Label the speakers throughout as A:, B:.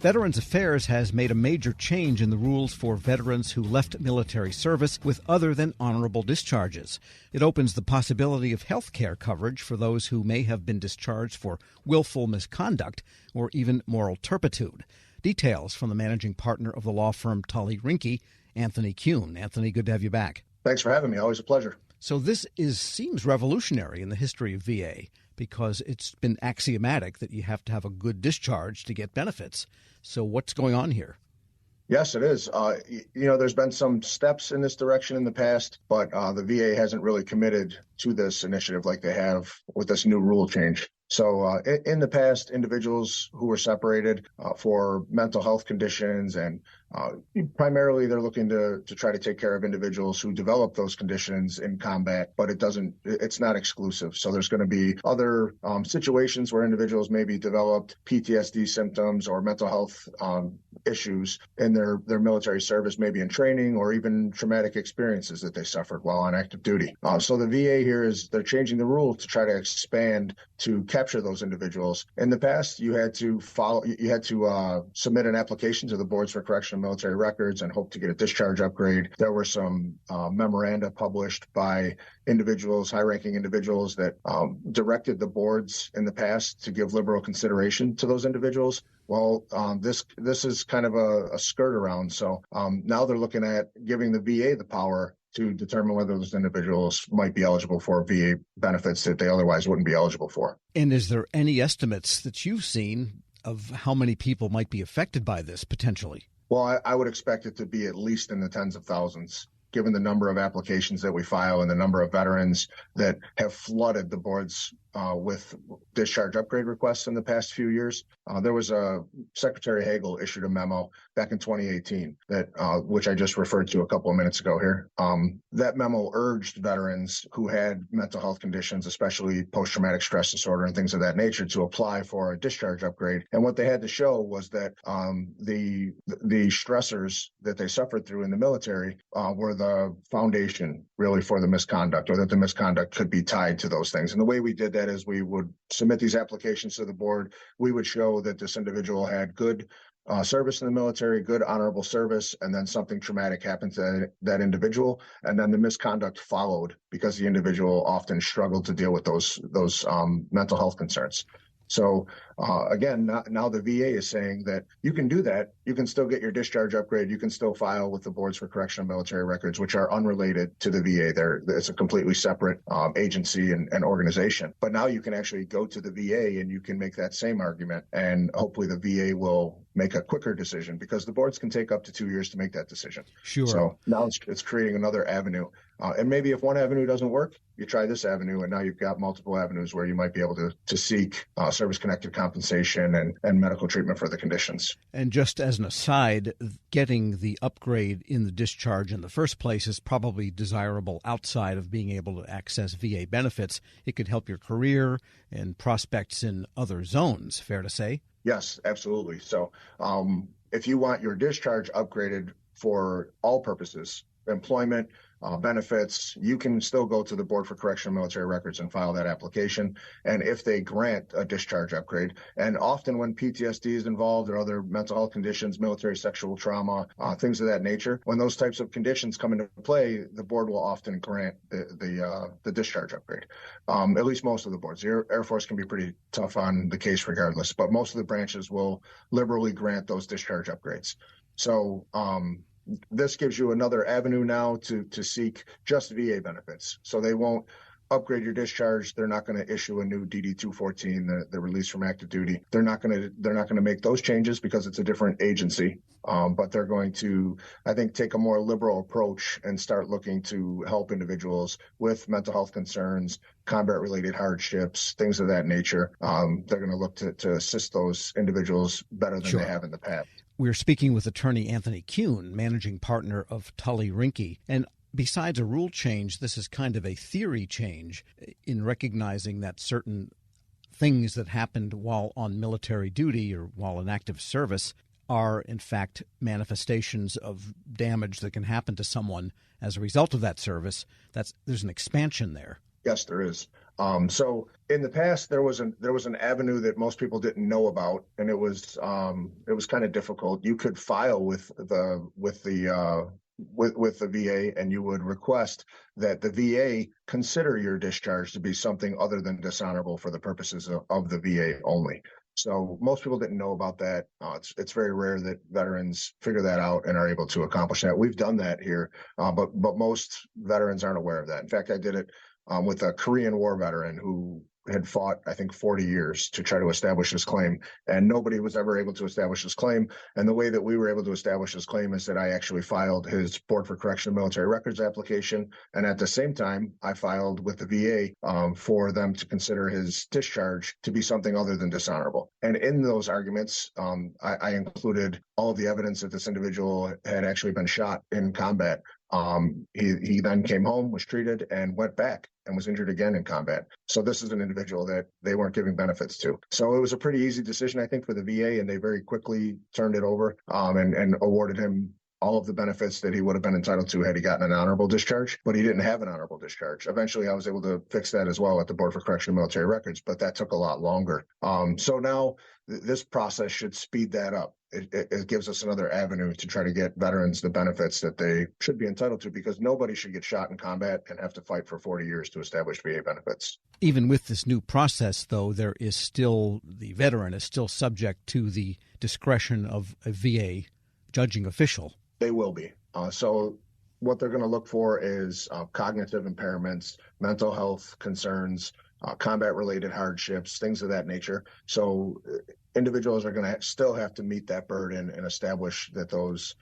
A: Veterans Affairs has made a major change in the rules for veterans who left military service with other than honorable discharges. It opens the possibility of health care coverage for those who may have been discharged for willful misconduct or even moral turpitude. Details from the managing partner of the law firm Tully Rinckey, Anthony Kuhn. Anthony, good to have you back.
B: Thanks for having me. Always a pleasure.
A: So this seems revolutionary in the history of VA because it's been axiomatic that you have to have a good discharge to get benefits. So what's going on here?
B: Yes, it is. There's been some steps in this direction in the past, but the VA hasn't really committed to this initiative like they have with this new rule change. So in the past, individuals who were separated for mental health conditions and primarily they're looking to try to take care of individuals who develop those conditions in combat, but it's not exclusive. So there's going to be other situations where individuals maybe developed PTSD symptoms or mental health issues in their military service, maybe in training or even traumatic experiences that they suffered while on active duty. So the VA here they're changing the rule to try to expand to capture those individuals. In the past, you had to submit an application to the boards for correction of military records and hope to get a discharge upgrade. There were some memoranda published by individuals, high-ranking individuals that directed the boards in the past to give liberal consideration to those individuals. Well, this is kind of a skirt around. So now they're looking at giving the VA the power to determine whether those individuals might be eligible for VA benefits that they otherwise wouldn't be eligible for.
A: And is there any estimates that you've seen of how many people might be affected by this potentially?
B: Well, I would expect it to be at least in the tens of thousands, given the number of applications that we file and the number of veterans that have flooded the boards with discharge upgrade requests in the past few years. There was Secretary Hagel issued a memo back in 2018 which I just referred to a couple of minutes ago here. That memo urged veterans who had mental health conditions, especially post-traumatic stress disorder and things of that nature, to apply for a discharge upgrade. And what they had to show was that the stressors that they suffered through in the military were the foundation really for the misconduct, or that the misconduct could be tied to those things. And the way we did that is we would submit these applications to the board. We would show that this individual had good service in the military, good honorable service, and then something traumatic happened to that individual, and then the misconduct followed because the individual often struggled to deal with those mental health concerns. So again, now the VA is saying that you can do that. You can still get your discharge upgrade. You can still file with the boards for correction of military records, which are unrelated to the VA. It's a completely separate agency and organization. But now you can actually go to the VA and you can make that same argument, and hopefully the VA will make a quicker decision, because the boards can take up to 2 years to make that decision.
A: Sure.
B: So now it's creating another avenue. And maybe if one avenue doesn't work, you try this avenue, and now you've got multiple avenues where you might be able to seek service-connected compensation and medical treatment for the conditions.
A: And just as an aside, getting the upgrade in the discharge in the first place is probably desirable outside of being able to access VA benefits. It could help your career and prospects in other zones, fair to say?
B: Yes, absolutely. So if you want your discharge upgraded for all purposes, employment, benefits, you can still go to the Board for Correction of Military Records and file that application. And if they grant a discharge upgrade, and often when PTSD is involved or other mental health conditions, military sexual trauma, things of that nature, when those types of conditions come into play, the board will often grant the discharge upgrade. At least most of the boards. The Air Force can be pretty tough on the case regardless, but most of the branches will liberally grant those discharge upgrades. So this gives you another avenue now to seek just VA benefits. So they won't upgrade your discharge. They're not going to issue a new DD-214, the release from active duty. They're not going to make those changes because it's a different agency. But they're going to, I think, take a more liberal approach and start looking to help individuals with mental health concerns, combat-related hardships, things of that nature. They're going to look to assist those individuals better than
A: Sure.
B: they have in the past.
A: We're speaking with attorney Anthony Kuhn, managing partner of Tully Rinckey. And besides a rule change, this is kind of a theory change in recognizing that certain things that happened while on military duty or while in active service are, in fact, manifestations of damage that can happen to someone as a result of that service. There's an expansion there.
B: Yes, there is. So in the past, there was an avenue that most people didn't know about, and it was kind of difficult. You could file with the VA, and you would request that the VA consider your discharge to be something other than dishonorable for the purposes of the VA only. So most people didn't know about that. It's very rare that veterans figure that out and are able to accomplish that. We've done that here, but most veterans aren't aware of that. In fact, I did it with a Korean War veteran who had fought, I think, 40 years to try to establish his claim, and nobody was ever able to establish his claim. And the way that we were able to establish his claim is that I actually filed his Board for Correction of Military Records application, and at the same time, I filed with the VA for them to consider his discharge to be something other than dishonorable. And in those arguments, I included all of the evidence that this individual had actually been shot in combat. He then came home, was treated, and went back and was injured again in combat. So this is an individual that they weren't giving benefits to. So it was a pretty easy decision, I think, for the VA, and they very quickly turned it over and awarded him all of the benefits that he would have been entitled to had he gotten an honorable discharge, but he didn't have an honorable discharge. Eventually, I was able to fix that as well at the Board for Correction of Military Records, but that took a lot longer. So now this process should speed that up. It gives us another avenue to try to get veterans the benefits that they should be entitled to, because nobody should get shot in combat and have to fight for 40 years to establish VA benefits.
A: Even with this new process, though, the veteran is still subject to the discretion of a VA judging official.
B: They will be. So what they're going to look for is cognitive impairments, mental health concerns, combat-related hardships, things of that nature. So individuals are going to still have to meet that burden and establish that those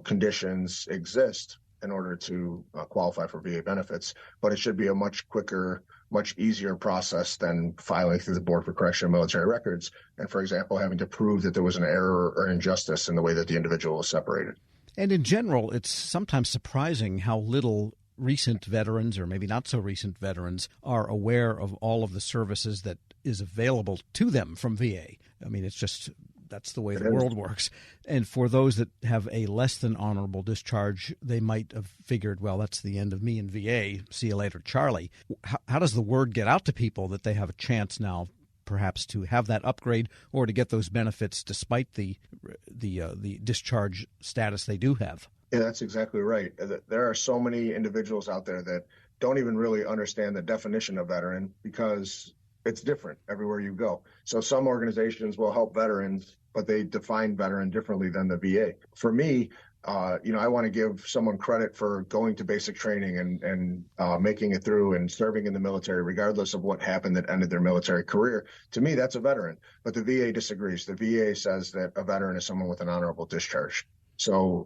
B: conditions exist in order to qualify for VA benefits. But it should be a much quicker, much easier process than filing through the Board for Correction of Military Records and, for example, having to prove that there was an error or injustice in the way that the individual was separated.
A: And in general, it's sometimes surprising how little recent veterans, or maybe not so recent veterans, are aware of all of the services that is available to them from VA. I mean, it's just, that's the way the world works. And for those that have a less than honorable discharge, they might have figured, well, that's the end of me in VA. See you later, Charlie. How does the word get out to people that they have a chance now perhaps to have that upgrade or to get those benefits despite the discharge status they do have?
B: Yeah, that's exactly right. There are so many individuals out there that don't even really understand the definition of veteran because it's different everywhere you go. So some organizations will help veterans, but they define veteran differently than the VA. For me, I want to give someone credit for going to basic training and making it through and serving in the military, regardless of what happened that ended their military career. To me, that's a veteran. But the VA disagrees. The VA says that a veteran is someone with an honorable discharge. So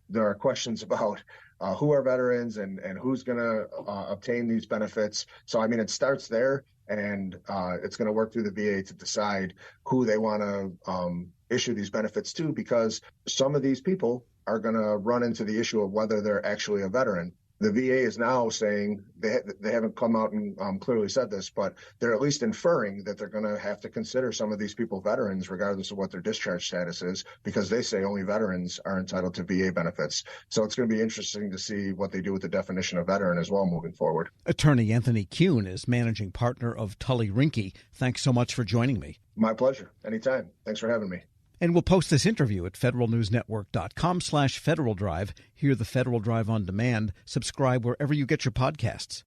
B: there are questions about who are veterans and who's going to obtain these benefits. So, I mean, it starts there, and it's going to work through the VA to decide who they want to issue these benefits to, because some of these people are going to run into the issue of whether they're actually a veteran. The VA is now saying, they haven't come out and clearly said this, but they're at least inferring that they're going to have to consider some of these people veterans, regardless of what their discharge status is, because they say only veterans are entitled to VA benefits. So it's going to be interesting to see what they do with the definition of veteran as well moving forward.
A: Attorney Anthony Kuhn is managing partner of Tully Rinckey. Thanks so much for joining me.
B: My pleasure. Anytime. Thanks for having me.
A: And we'll post this interview at federalnewsnetwork.com/Federal Drive. Hear the Federal Drive on demand. Subscribe wherever you get your podcasts.